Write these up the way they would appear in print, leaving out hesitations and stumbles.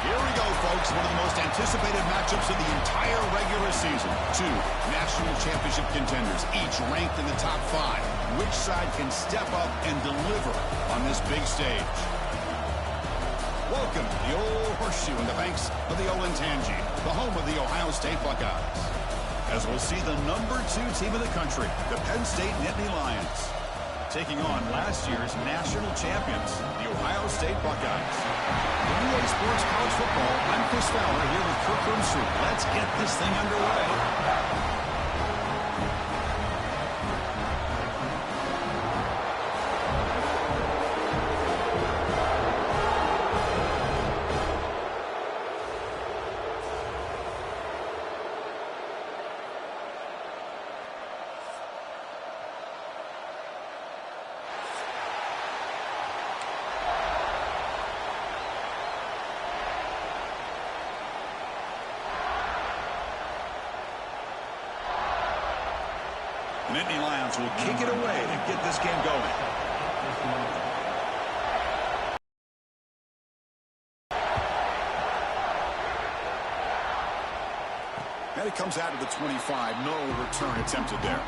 Here we go, folks. One of the most anticipated matchups of the entire regular season. Two national championship contenders, each ranked in the top 5. Which side can step up and deliver on this big stage? Welcome to the old horseshoe in the banks of the Olentangy, the home of the Ohio State Buckeyes. As we'll see the number 2 team in the country, the Penn State Nittany Lions, taking on last year's national champions, the Ohio State Buckeyes. For EA Sports College Football, I'm Chris Fowler here with Kirk Herbstreit. Let's get this thing underway. The Nittany Lions will kick it away to get this game going. And it comes out of the 25. No return attempted there.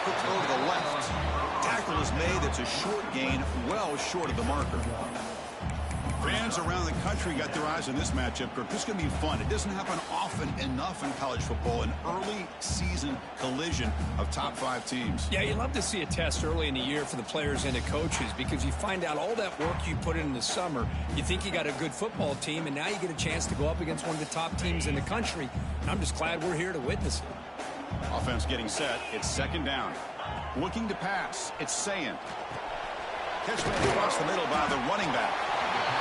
Quick throw to the left. Tackle is made. It's a short gain, well short of the marker. Fans around the country got their eyes on this matchup. This is going to be fun. It doesn't happen often enough in college football, an early season collision of top 5 teams. Yeah, you love to see a test early in the year for the players and the coaches because you find out all that work you put in the summer. You think you got a good football team, and now you get a chance to go up against one of the top teams in the country. And I'm just glad we're here to witness it. Offense getting set. It's second down. Looking to pass. It's Saying. Catch made across the middle by the running back.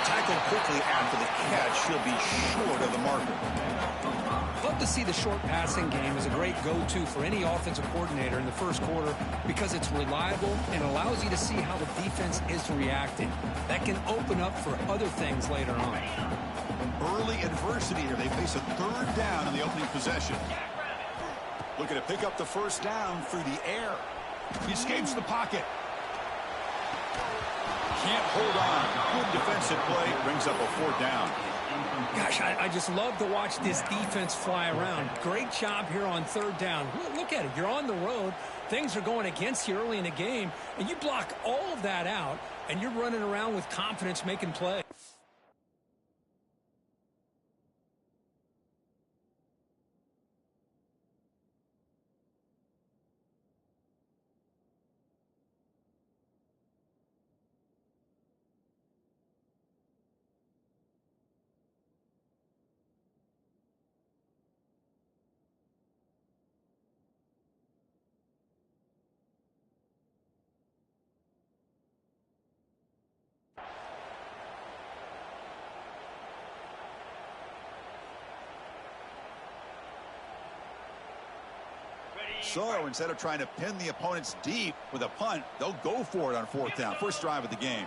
Tackled quickly after the catch. She'll be short of the marker. Love to see the short passing game as a great go-to for any offensive coordinator in the first quarter because it's reliable and allows you to see how the defense is reacting. That can open up for other things later on. Early adversity here. They face a third down in the opening possession. Looking to pick up the first down through the air. He escapes the pocket. Can't hold on. Good defensive play. Brings up a fourth down. Gosh, I just love to watch this defense fly around. Great job here on third down. Look at it. You're on the road. Things are going against you early in the game, and you block all of that out, and you're running around with confidence making plays. So instead of trying to pin the opponents deep with a punt, they'll go for it on 4th down. First drive of the game.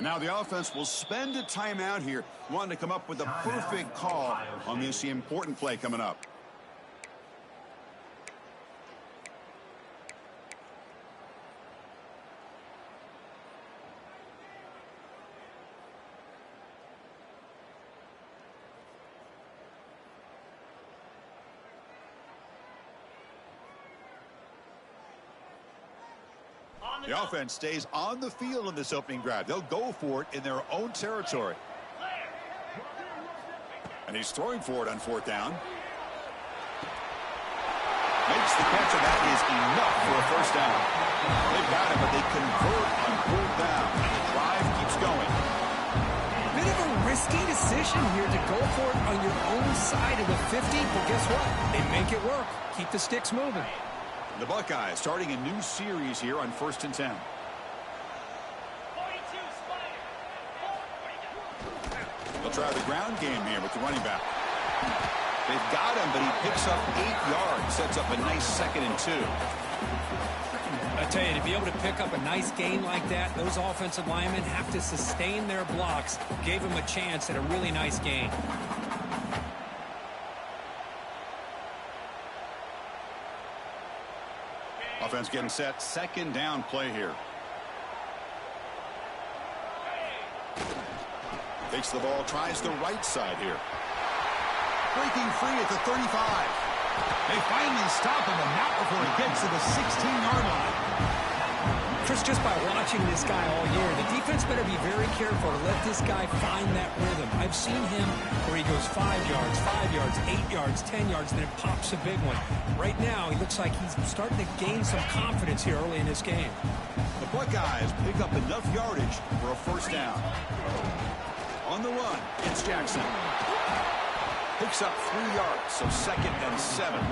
Now the offense will spend a timeout here, wanting to come up with a perfect call on this important play coming up. The offense stays on the field in this opening drive. They'll go for it in their own territory. And he's throwing for it on 4th down. Makes the catch, and that is enough for a first down. They've got it, but they convert on 4th down. The drive keeps going. Bit of a risky decision here to go for it on your own side of the 50, but guess what? They make it work. Keep the sticks moving. The Buckeyes starting a new series here on 1st and 10. They'll try the ground game here with the running back. They've got him, but he picks up 8 yards, sets up a nice 2nd and 2. I tell you, to be able to pick up a nice gain like that, those offensive linemen have to sustain their blocks. Gave him a chance at a really nice gain. Offense getting set. 2nd down play here. Takes the ball, tries the right side here. Breaking free at the 35. They finally stop him, and not before he gets to the 16-yard line. Chris, just by watching this guy all year, the defense better be very careful to let this guy find that rhythm. I've seen him where he goes 5 yards, 5 yards, 8 yards, 10 yards, then it pops a big one. Right now, he looks like he's starting to gain some confidence here early in this game. The Buckeyes pick up enough yardage for a first down. On the run, it's Jackson. Picks up 3 yards, so 2nd and 7.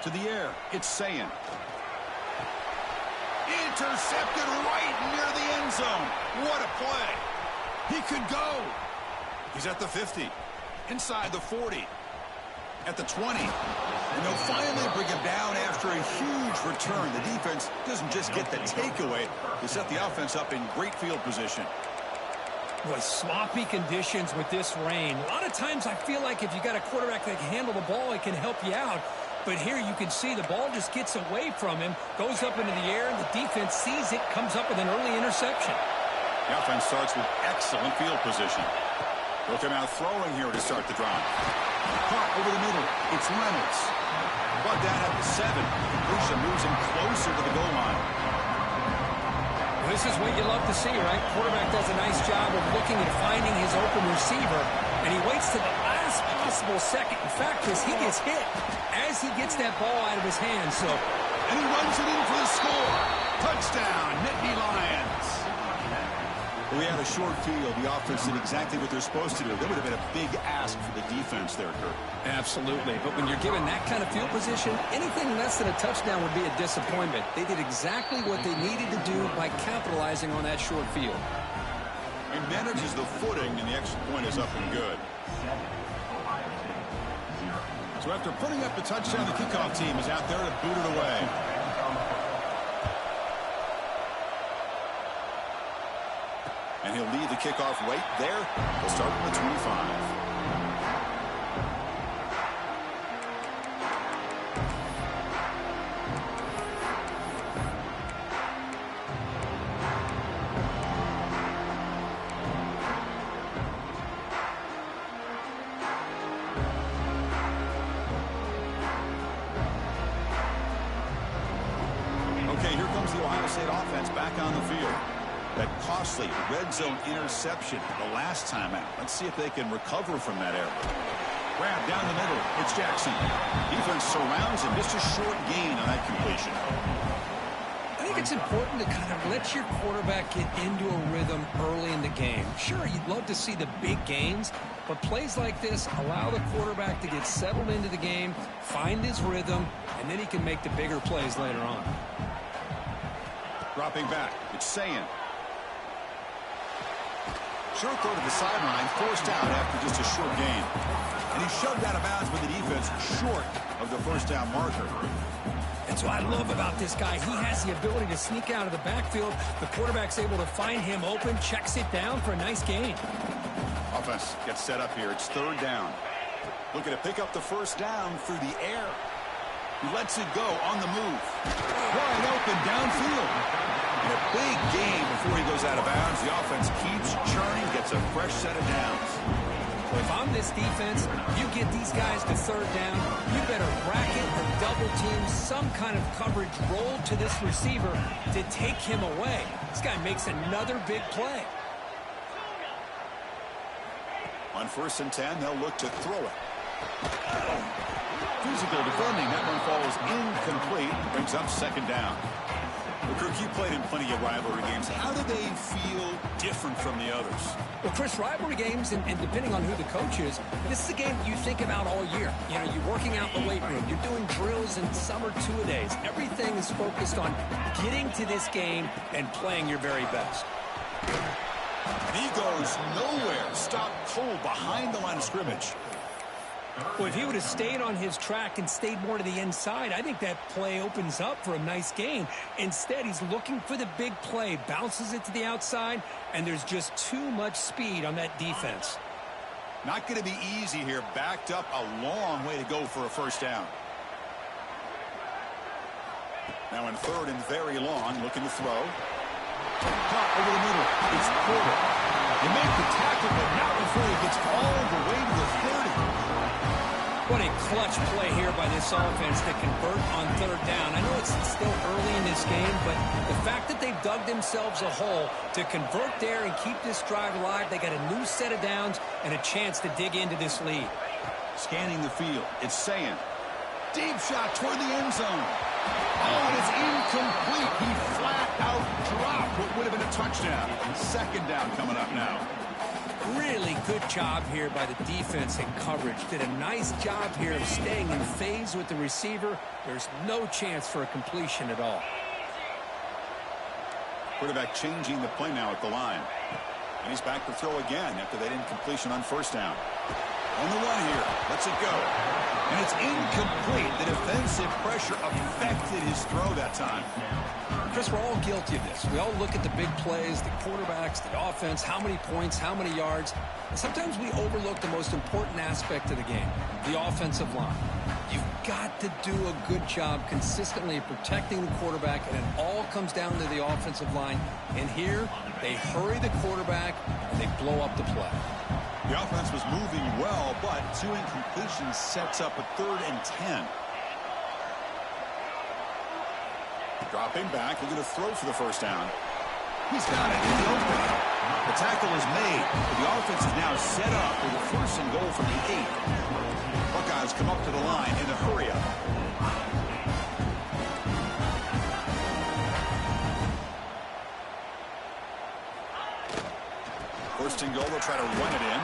To the air, it's Sayin. Intercepted right near the end zone. What a play. He could go. He's at the 50. Inside the 40. At the 20. And they'll finally bring him down after a huge return. The defense doesn't just get the takeaway. They set the offense up in great field position. Boy, sloppy conditions with this rain. A lot of times I feel like if you got a quarterback that can handle the ball, it can help you out. But here you can see the ball just gets away from him, goes up into the air, and the defense sees it, comes up with an early interception. The offense starts with excellent field position. They'll come out throwing here to start the drive. Caught over the middle. It's Reynolds. Brought down at the 7. Lucia moves him closer to the goal line. This is what you love to see, right? Quarterback does a nice job of looking and finding his open receiver, and he waits to the last possible second. In fact, Chris, he gets hit as he gets that ball out of his hands. And he runs it in for the score. Touchdown, Nittany Lions. We had a short field. The offense did exactly what they're supposed to do. That would have been a big ask for the defense there, Kurt. Absolutely. But when you're given that kind of field position, anything less than a touchdown would be a disappointment. They did exactly what they needed to do by capitalizing on that short field. He manages the footing, and the extra point is up and good. So after putting up a touchdown, the kickoff team is out there to boot it away. And he'll lead the kickoff right there. He'll start from the 25. Okay, here comes the Ohio State offense back on the field. That costly red zone interception the last time out. Let's see if they can recover from that error. Grab down the middle. It's Jackson. Defense surrounds him. Just a short gain on that completion. I think it's important to kind of let your quarterback get into a rhythm early in the game. Sure, you'd love to see the big gains, but plays like this allow the quarterback to get settled into the game, find his rhythm, and then he can make the bigger plays later on. Dropping back, it's Sayin. Short throw to the sideline, forced out after just a short gain. And he's shoved out of bounds with the defense short of the first down marker. That's what I love about this guy. He has the ability to sneak out of the backfield. The quarterback's able to find him open, checks it down for a nice gain. Offense gets set up here. It's third down. Looking to pick up the first down through the air. He lets it go on the move. Wide open downfield. And a big gain before he goes out of bounds. The offense keeps churning, gets a fresh set of downs. If I'm this defense, you get these guys to third down, you better bracket or double team some kind of coverage roll to this receiver to take him away. This guy makes another big play. On 1st and 10, they'll look to throw it. Physical defending. That one falls incomplete. Brings up second down. Well, Kirk, you played in plenty of rivalry games. How do they feel different from the others? Well, Chris, rivalry games, and depending on who the coach is, this is a game you think about all year. You know, you're working out in the weight room. You're doing drills and summer two-a-days. Everything is focused on getting to this game and playing your very best. And he goes nowhere. Stopped cold behind the line of scrimmage. Well, if he would have stayed on his track and stayed more to the inside, I think that play opens up for a nice gain. Instead, he's looking for the big play, bounces it to the outside, and there's just too much speed on that defense. Not going to be easy here. Backed up a long way to go for a first down. Now in 3rd and very long, looking to throw. Caught over the middle. It's Porter. They make the tackle, but not before he gets all the way to the 30. What a clutch play here by this offense to convert on third down. I know it's still early in this game, but the fact that they've dug themselves a hole to convert there and keep this drive alive, they got a new set of downs and a chance to dig into this lead. Scanning the field, it's Sayin. Deep shot toward the end zone. Oh, and it's incomplete. He flat out dropped what would have been a touchdown. Second down coming up now. Really good job here by the defense in coverage. Did a nice job here of staying in phase with the receiver. There's no chance for a completion at all. Quarterback changing the play now at the line. And he's back to throw again after that incompletion on first down. On the run here. Lets it go. And it's incomplete. The defensive pressure affected his throw that time. Chris, we're all guilty of this. We all look at the big plays, the quarterbacks, the offense, how many points, how many yards. And sometimes we overlook the most important aspect of the game, the offensive line. You've got to do a good job consistently protecting the quarterback, and it all comes down to the offensive line. And here, they hurry the quarterback, and they blow up the play. The offense was moving well, but 2 incompletions sets up a 3rd and 10. Dropping back, looking to throw for the first down. He's got it in the open. The tackle is made. The offense is now set up with a 1st and goal from the 8. Buckeyes come up to the line in a hurry-up. First and goal, they'll try to run it in.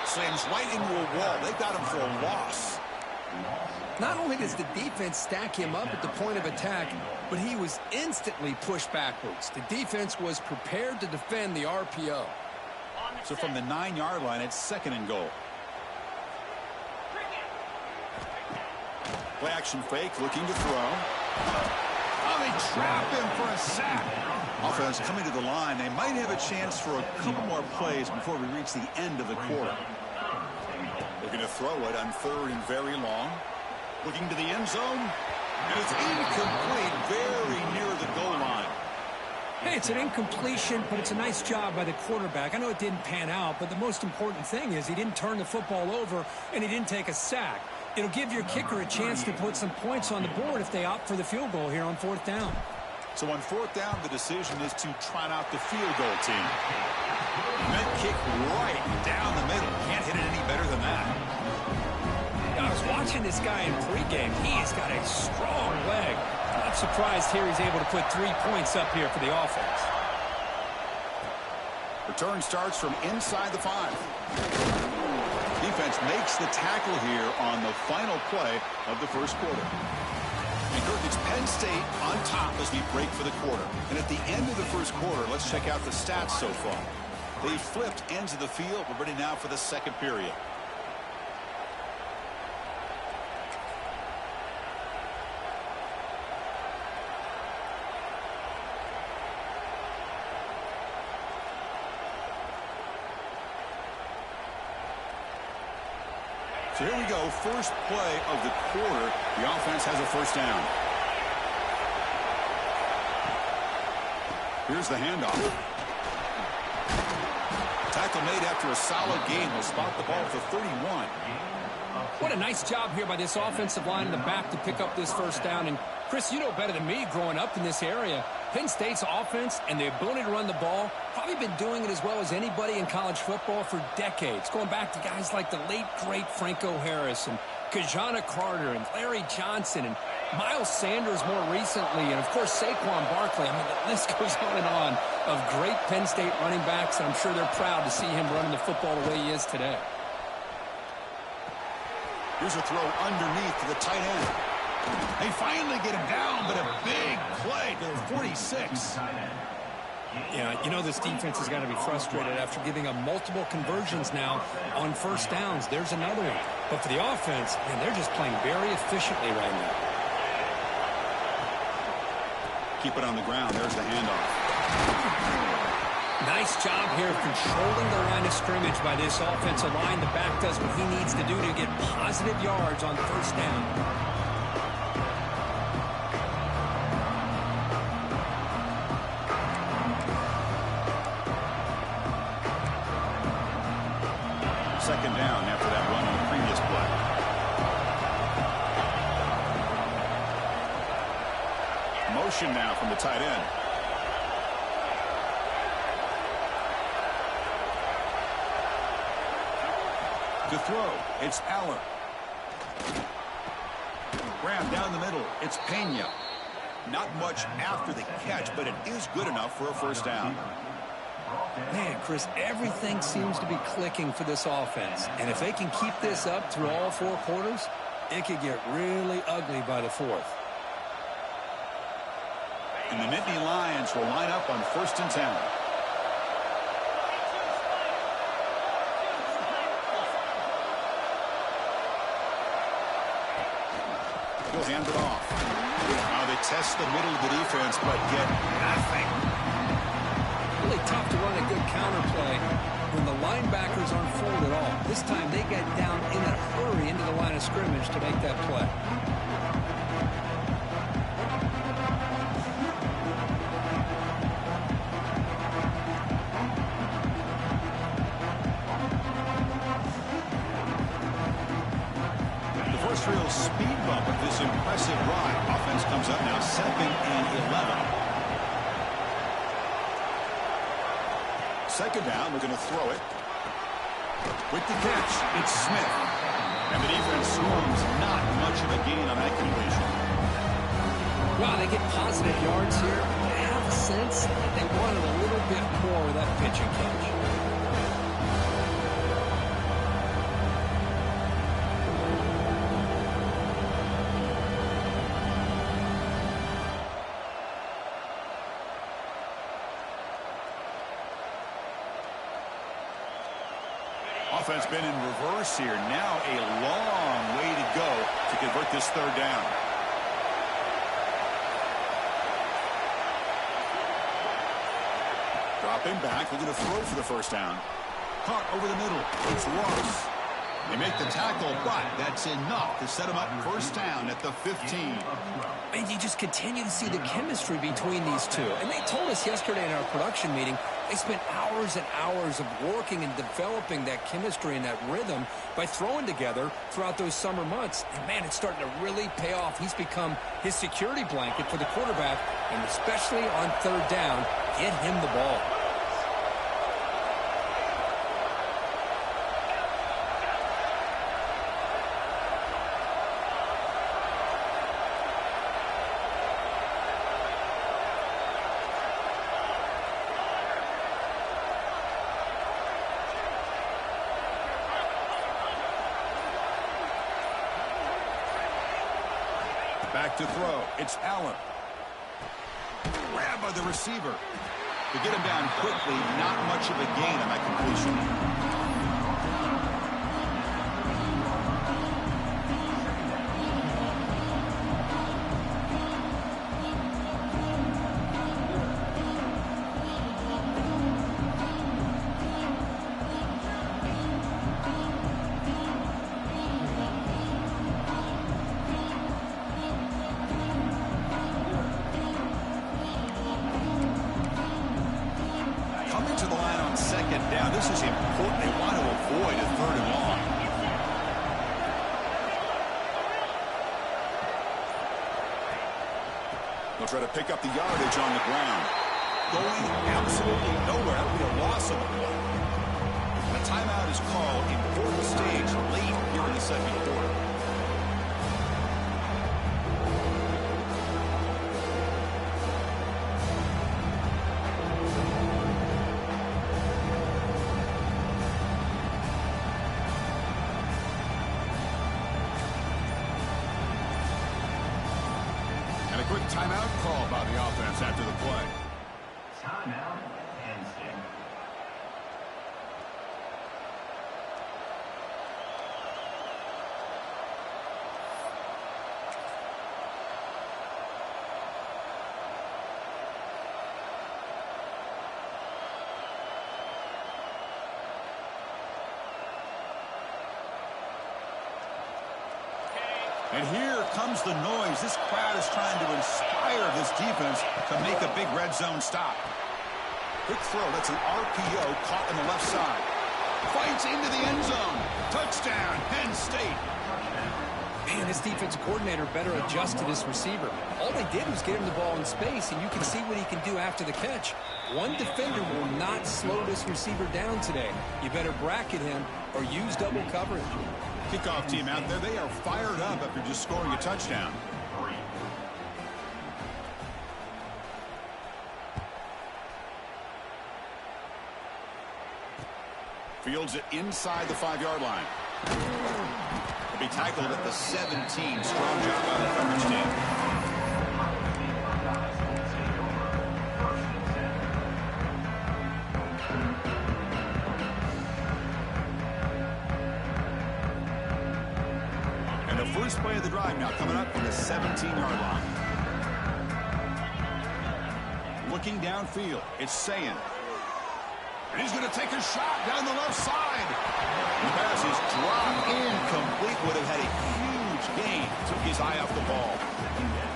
Slams right into a wall. They got him for a loss. Not only does the defense stack him up at the point of attack, but he was instantly pushed backwards. The defense was prepared to defend the RPO. So from the 9-yard line, it's 2nd and goal. Play action fake, looking to throw. Oh, they trap him for a sack. Offense coming to the line. They might have a chance for a couple more plays before we reach the end of the quarter. Looking to throw it on 3rd and very long. Looking to the end zone. And it's incomplete, very near the goal line. Hey, it's an incompletion, but it's a nice job by the quarterback. I know it didn't pan out, but the most important thing is he didn't turn the football over and he didn't take a sack. It'll give your kicker a chance to put some points on the board if they opt for the field goal here on 4th down. So on fourth down, the decision is to trot out the field goal team. That kick right down the middle. Can't hit it any better than that. I was watching this guy in pregame. He has got a strong leg. Not surprised here he's able to put 3 points up here for the offense. Return starts from inside the 5. Defense makes the tackle here on the final play of the first quarter. And Kirk, it's Penn State on top as we break for the quarter. And at the end of the first quarter, let's check out the stats so far. They flipped ends of the field. We're ready now for the second period. So here we go, first play of the quarter. The offense has a first down. Here's the handoff. Tackle made after a solid game. Will spot the ball for 31. What a nice job here by this offensive line in the back to pick up this first down. And, Chris, you know better than me growing up in this area, Penn State's offense and the ability to run the ball probably been doing it as well as anybody in college football for decades, going back to guys like the late, great Franco Harris and Kajana Carter and Larry Johnson and Miles Sanders more recently, and, of course, Saquon Barkley. I mean, the list goes on of great Penn State running backs, and I'm sure they're proud to see him running the football the way he is today. Here's a throw underneath to the tight end. They finally get him down, but a big play to the 46. Yeah, you know this defense has got to be frustrated after giving up multiple conversions now on first downs. There's another one. But for the offense, man, they're just playing very efficiently right now. Keep it on the ground. There's the handoff. Nice job here of controlling the line of scrimmage by this offensive line. The back does what he needs to do to get positive yards on first down. Second down after that run on the previous play. Motion now from the tight end. To throw, it's Aller. Graham down the middle, it's Pena. Not much after the catch, but it is good enough for a first down. Man, Chris, everything seems to be clicking for this offense. And if they can keep this up through all 4 quarters, it could get really ugly by the 4th. And the Nittany Lions will line up on 1st and 10. He'll hand it off. Now they test the middle of the defense, but get nothing. Really tough to run a good counter play when the linebackers aren't fooled at all. This time they get down in a hurry into the line of scrimmage to make that play. The first real speed bump of this impressive ride. Offense comes up now 2nd and 11. Second down, they're going to throw it. With the catch, it's Smith. And the defense swarms not much of a gain on that completion. Wow, they get positive yards here. I have a sense that they wanted a little bit more of that pitch and catch. Offense been in reverse here. Now a long way to go to convert this 3rd down. Dropping back, looking to throw for the first down. Caught over the middle. It's Ross. They make the tackle, but that's enough to set them up first down at the 15. And you just continue to see the chemistry between these two. And they told us yesterday in our production meeting, they spent hours and hours of working and developing that chemistry and that rhythm by throwing together throughout those summer months. And, man, it's starting to really pay off. He's become his security blanket for the quarterback, and especially on third down, get him the ball. Back to throw. It's Allen. Grab by the receiver. To get him down quickly, not much of a gain on that completion. This is important. They want to avoid a third and long. They'll try to pick up the yardage on the ground. Going absolutely nowhere. That would be a loss of the play. A timeout is called. Important stage late here in the second quarter. Quick timeout call by the offense after the play. Timeout, Penn State. And here comes the noise. This crowd is trying to inspire this defense to make a big red zone stop. Quick throw. That's an RPO caught on the left side. Fights into the end zone. Touchdown, Penn State. Man, this defensive coordinator better adjust to this receiver. All they did was get him the ball in space, and you can see what he can do after the catch. One defender will not slow this receiver down today. You better bracket him or use double coverage. Kickoff team out there, they are fired up after just scoring a touchdown. Fields it inside the 5-yard line. He'll be tackled at the 17. Strong job by the coverage team. First play of the drive now coming up from the 17-yard line. Looking downfield, it's Sayin. And he's going to take a shot down the left side. The pass is dropped incomplete. Would have had a huge gain. Took his eye off the ball.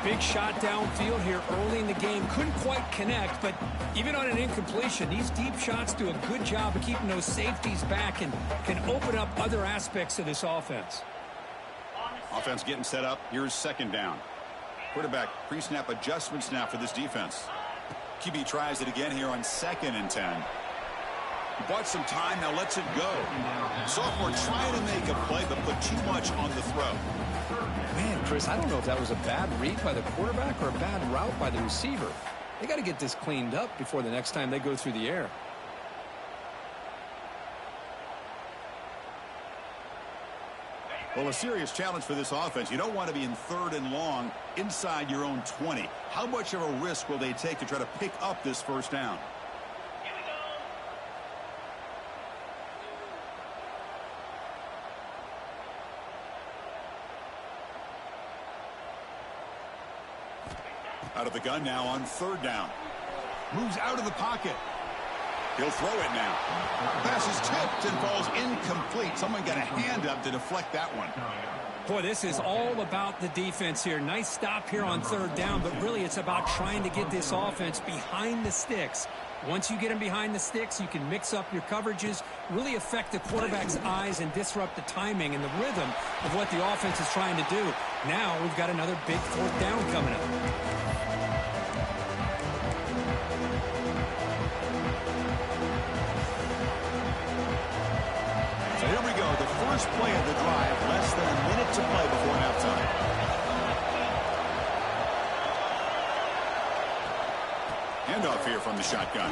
Big shot downfield here early in the game. Couldn't quite connect, but even on an incompletion, these deep shots do a good job of keeping those safeties back and can open up other aspects of this offense. Offense getting set up. Here's second down. Quarterback pre-snap adjustments now for this defense. QB tries it again here on 2nd and 10. He bought some time, now lets it go. Sophomore trying to make a play, but put too much on the throw. Man, Chris, I don't know if that was a bad read by the quarterback or a bad route by the receiver. They got to get this cleaned up before the next time they go through the air. Well, a serious challenge for this offense. You don't want to be in 3rd and long inside your own 20. How much of a risk will they take to try to pick up this first down? Out of the gun now on 3rd down. Moves out of the pocket. He'll throw it now. Pass is tipped and falls incomplete. Someone got a hand up to deflect that one. Boy, this is all about the defense here. Nice stop here on third down, but really it's about trying to get this offense behind the sticks. Once you get them behind the sticks, you can mix up your coverages, really affect the quarterback's eyes and disrupt the timing and the rhythm of what the offense is trying to do. Now we've got another big fourth down coming up. So here we go, the first play of the drive, less than a minute to play before halftime. Handoff here from the shotgun.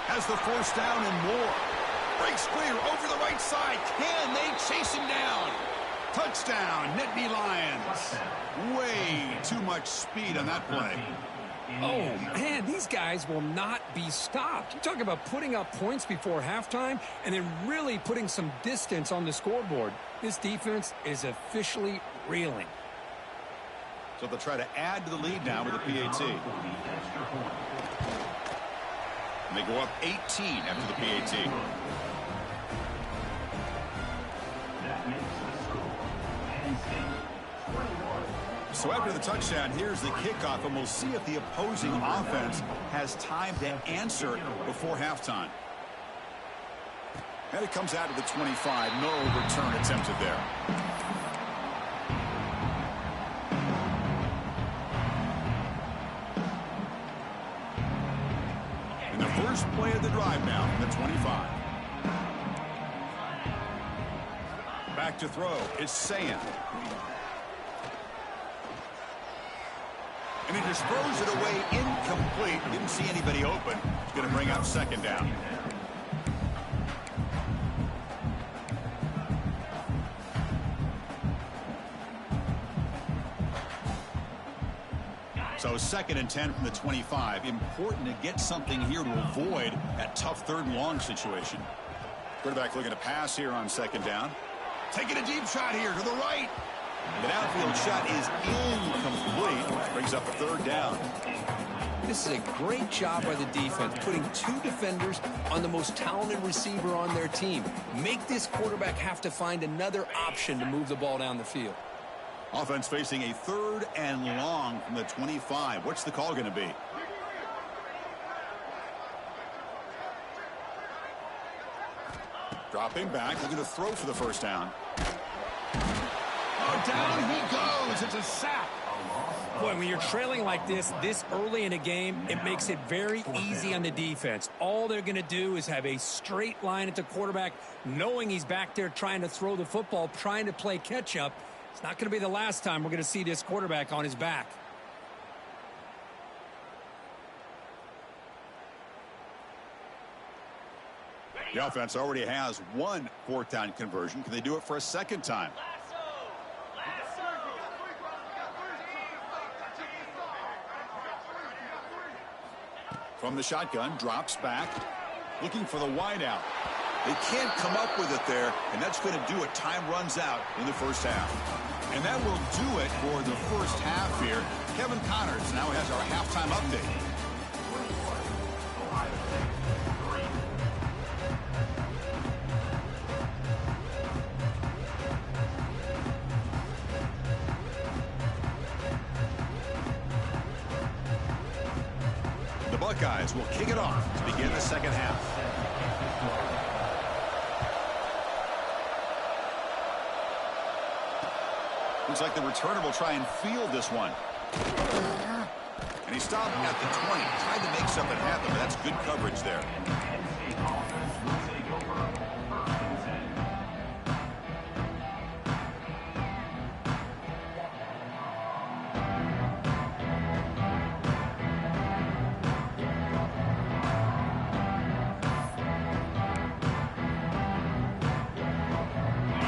Has the first down and more. Breaks clear over the right side. Can they chase him down? Touchdown, Nittany Lions. Way too much speed on that play. Oh, man, these guys will not be stopped. You talk about putting up points before halftime and then really putting some distance on the scoreboard. This defense is officially reeling. So they'll try to add to the lead now with a PAT. And they go up 18 after the PAT. So after the touchdown, here's the kickoff, and we'll see if the opposing offense has time to answer before halftime. And it comes out of the 25. No return attempted there. And the first play of the drive now from the 25. Back to throw. It's Sand. And he just throws it away incomplete. Didn't see anybody open. It's going to bring up second down. So 2nd and 10 from the 25. Important to get something here to avoid that tough 3rd and long situation. Quarterback looking to pass here on 2nd down. Taking a deep shot here to the right. The downfield shot is incomplete. Brings up a 3rd down. This is a great job by the defense, putting 2 defenders on the most talented receiver on their team. Make this quarterback have to find another option to move the ball down the field. Offense facing a 3rd and long from the 25. What's the call going to be? Dropping back, looking to throw for the first down. Oh, down he goes. It's a sack. Boy, when you're trailing like this early in a game, it makes it very easy on the defense. All they're going to do is have a straight line at the quarterback, knowing he's back there trying to throw the football, trying to play catch-up. It's not going to be the last time we're going to see this quarterback on his back. The offense already has 1 4th down conversion. Can they do it for a 2nd time? From the shotgun, drops back, looking for the wideout. They can't come up with it there, and that's going to do it. Time runs out in the first half. And that will do it for the first half here. Kevin Connors now has our halftime update. The Buckeyes will kick it off to begin the second half. Looks like the returner will try and field this one. And he stopped at the 20. Tried to make something happen, but that's good coverage there.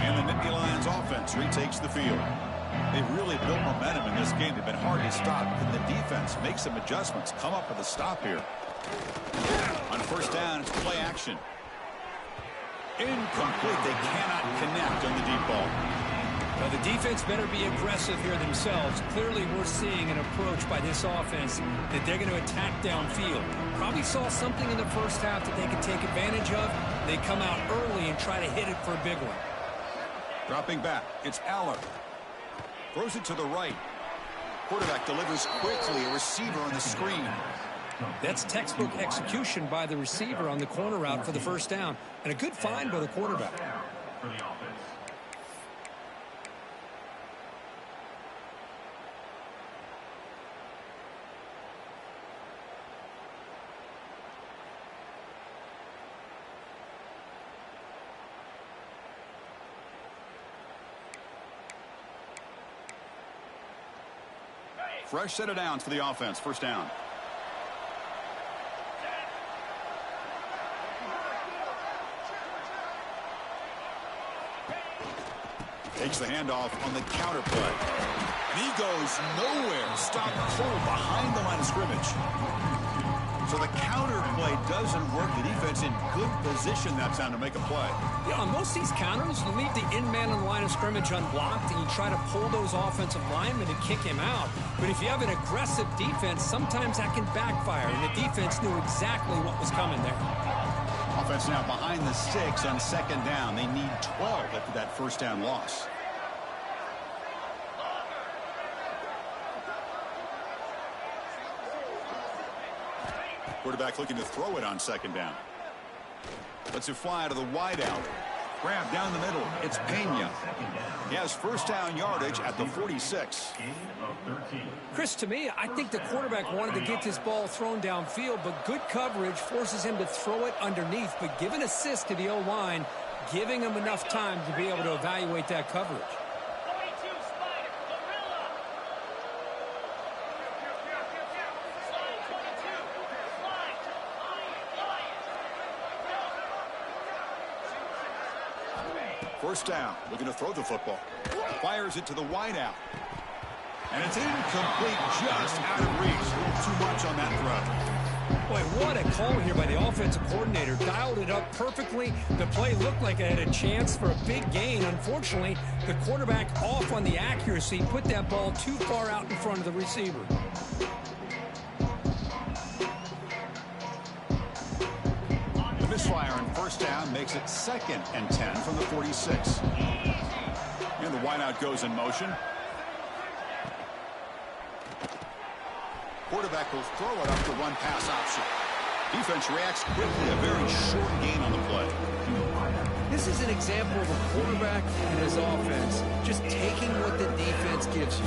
And the Nittany Lions offense retakes the field. They've really built momentum in this game. They've been hard to stop. Can the defense make some adjustments? Come up with a stop here. On first down, it's play action. Incomplete. They cannot connect on the deep ball. Well, the defense better be aggressive here themselves. Clearly, we're seeing an approach by this offense that they're going to attack downfield. Probably saw something in the first half that they could take advantage of. They come out early and try to hit it for a big one. Dropping back, it's Aller. Throws it to the right. Quarterback delivers quickly, a receiver on the screen. That's textbook execution by the receiver on the corner route for the first down. And a good find by the quarterback. For the offense. Fresh set of downs for the offense. First down. Takes the handoff on the counter play. And he goes nowhere. Stopped cold behind the line of scrimmage. So the counter play doesn't work. The defense in good position that time to make a play. Yeah, on most of these counters, you leave the in man on the line of scrimmage unblocked, and you try to pull those offensive linemen to kick him out. But if you have an aggressive defense, sometimes that can backfire, and the defense knew exactly what was coming there. Offense now behind the 6 on second down. They need 12 after that first down loss. Quarterback looking to throw it on second down. Lets it fly to the wide out. Grab down the middle. It's Pena. He has first down yardage at the 46. Chris, to me, I think the quarterback wanted to get this ball thrown downfield, but good coverage forces him to throw it underneath. But give an assist to the O-line, giving him enough time to be able to evaluate that coverage. First down, looking to throw the football. Fires it to the wide out. And it's incomplete, just out of reach. A little too much on that throw. Boy, what a call here by the offensive coordinator. Dialed it up perfectly. The play looked like it had a chance for a big gain. Unfortunately, the quarterback off on the accuracy, put that ball too far out in front of the receiver. Misfire on first down makes it 2nd and 10 from the 46. And the wideout goes in motion. Quarterback will throw it up the run-pass option. Defense reacts quickly. A very short gain on the play. This is an example of a quarterback and his offense just taking what the defense gives you.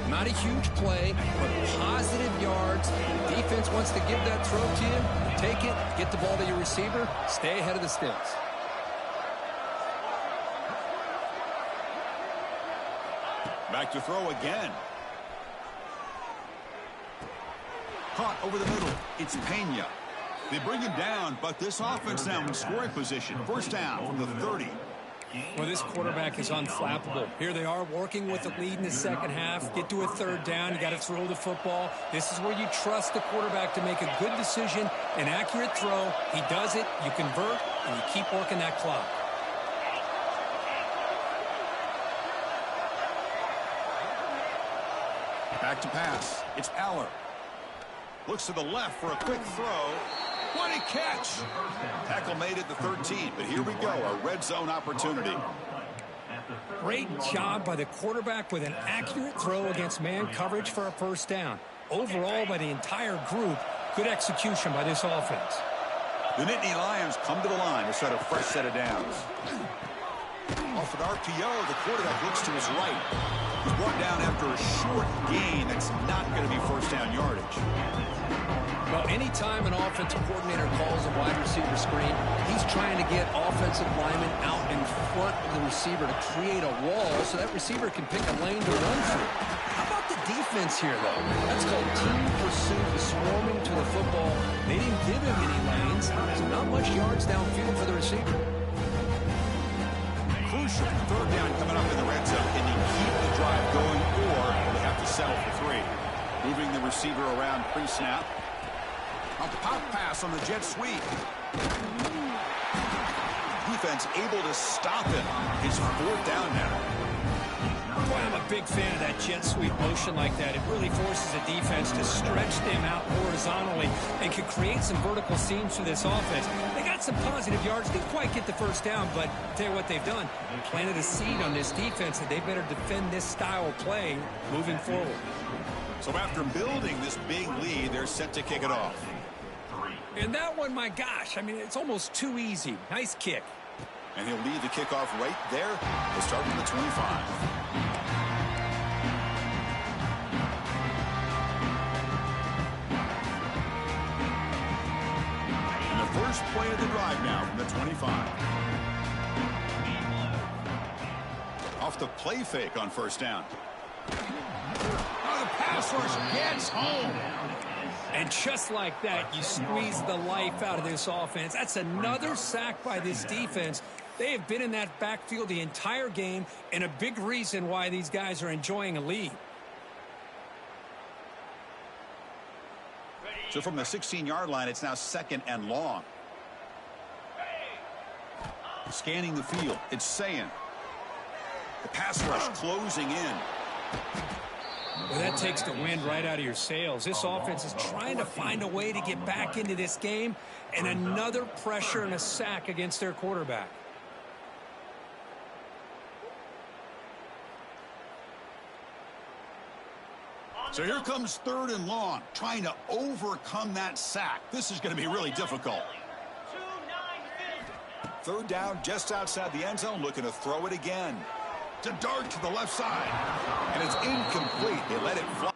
Not a huge play, but positive yards. The defense wants to give that throw to you. Take it, get the ball to your receiver, stay ahead of the sticks. Back to throw again. Caught over the middle. It's Pena. They bring him down, but this offense now in scoring position. First down from the 30. Well, this quarterback is unflappable. Here they are working with the lead in the second half. Get to a third down. You got to throw the football. This is where you trust the quarterback to make a good decision, an accurate throw. He does it. You convert, and you keep working that clock. Back to pass. It's Aller. Looks to the left for a quick throw. What a catch! Tackle made at the 13, but here we go, a red zone opportunity. Great job by the quarterback with an accurate throw against man coverage for a first down. Overall, by the entire group, good execution by this offense. The Nittany Lions come to the line to set a fresh set of downs. Off an RPO, the quarterback looks to his right. He's brought down after a short gain that's not going to be first down yardage. Well, anytime an offensive coordinator calls a wide receiver screen, he's trying to get offensive linemen out in front of the receiver to create a wall so that receiver can pick a lane to run through. How about the defense here, though? That's called team pursuit, swarming to the football. They didn't give him any lanes, so not much yards downfield for the receiver. Crucial third down coming up in the red zone. Can he keep the drive going, or they have to settle for 3? Moving the receiver around pre-snap. A pop pass on the jet sweep. Defense able to stop him. It's 4th down now. Boy, I'm a big fan of that jet sweep motion like that. It really forces a defense to stretch them out horizontally and can create some vertical seams for this offense. They got some positive yards. Didn't quite get the first down, but I'll tell you what they've done. Planted a seed on this defense that they better defend this style of play moving forward. So after building this big lead, they're set to kick it off. And that one, my gosh, I mean, it's almost too easy. Nice kick. And he'll lead the kickoff right there. They'll start from the 25. And the first play of the drive now from the 25. Off the play fake on first down. Oh, the pass rush gets home. And just like that, you squeeze the life out of this offense. That's another sack by this defense. They have been in that backfield the entire game, and a big reason why these guys are enjoying a lead. So from the 16-yard line, it's now 2nd and long. Scanning the field, it's saying. The pass rush closing in. Well, that takes the wind right out of your sails. This offense is trying to find a way to get back into this game, and another pressure and a sack against their quarterback. So here comes 3rd and long, trying to overcome that sack. This is going to be really difficult. 3rd down, just outside the end zone, looking to throw it again. To dart to the left side. And it's incomplete. They let it fly.